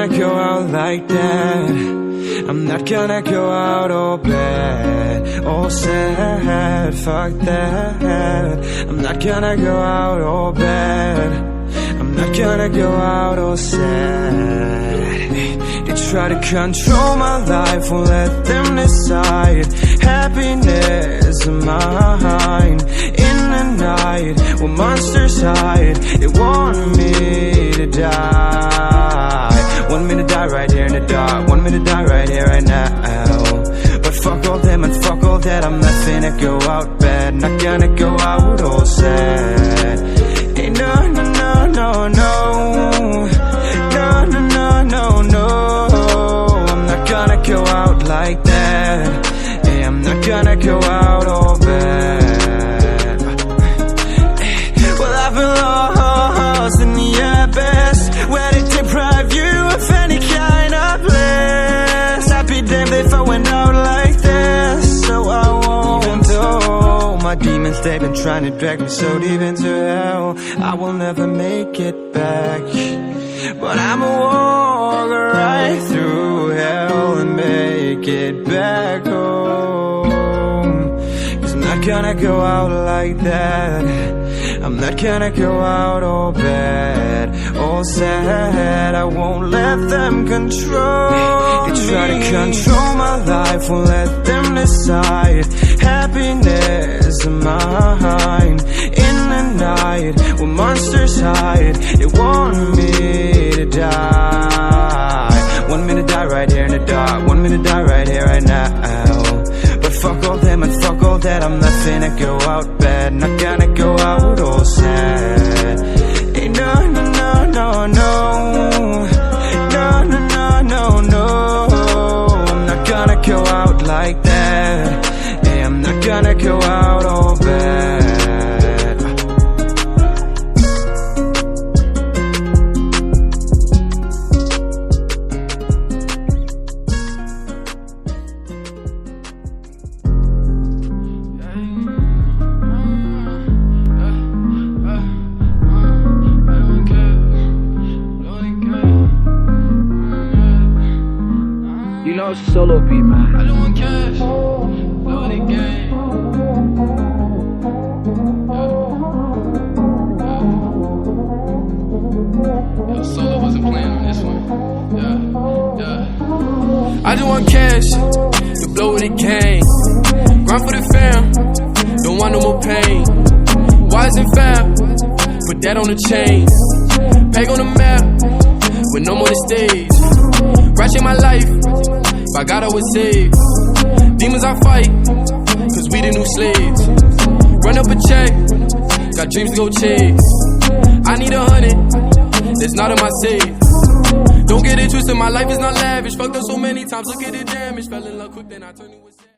gonna go out like that. I'm not gonna go out all bad, all sad, fuck that. I'm not gonna go out all bad, I'm not gonna go out all sad. They try to control my life, won't let them decide. Happiness of mine. In the night, when monsters hide, they want me to die. Want me to die right here in the dark, want me to die right here, right now. But fuck all them and fuck all that, I'm not finna go out bad, not gonna go out all sad. Hey, no, no, no, no, no, no, no, no, no, no. I'm not gonna go out like that. Hey, I'm not gonna go out all bad. Well, I've been lost in the abyss, where they deprive you of any kind of bliss. I'd be damned if I went out like this, so I won't. Even though my demons, they've been trying to drag me so deep into hell, I will never make it back. But I'ma walk right through hell and make it back home. 'Cause I'm not gonna go out like that, I'm not gonna go out all bad, all sad. I won't let them control me. They try to control my life, won't let them decide. Happiness of mine. In the night, when monsters hide, they want me to die. Want me to die right here in the dark, want me to die right here, right now. But fuck all them and fuck all that, I'm not finna go out bad, not gonna go out all sad. Hey, no, no, no, no, no, no, no, no, no, no. I'm not gonna go out like that. Hey, I'm not gonna go out all bad. You know it's a solo beat, man. I don't want cash, blow the game. Yeah, solo wasn't playing on this one. Yeah. I just want cash, to blow the game. Grind for the fam, don't want no more pain. Wise and fam, put that on the chain. Peg on the map, with no more the stage. Ratchet my life, by God I was saved. Demons I fight, cause we the new slaves. Run up a check, got dreams to go chase. I need 100, that's not in my safe. Don't get it twisted, my life is not lavish. Fucked up so many times, look at the damage. Fell in love quick, then I turned to a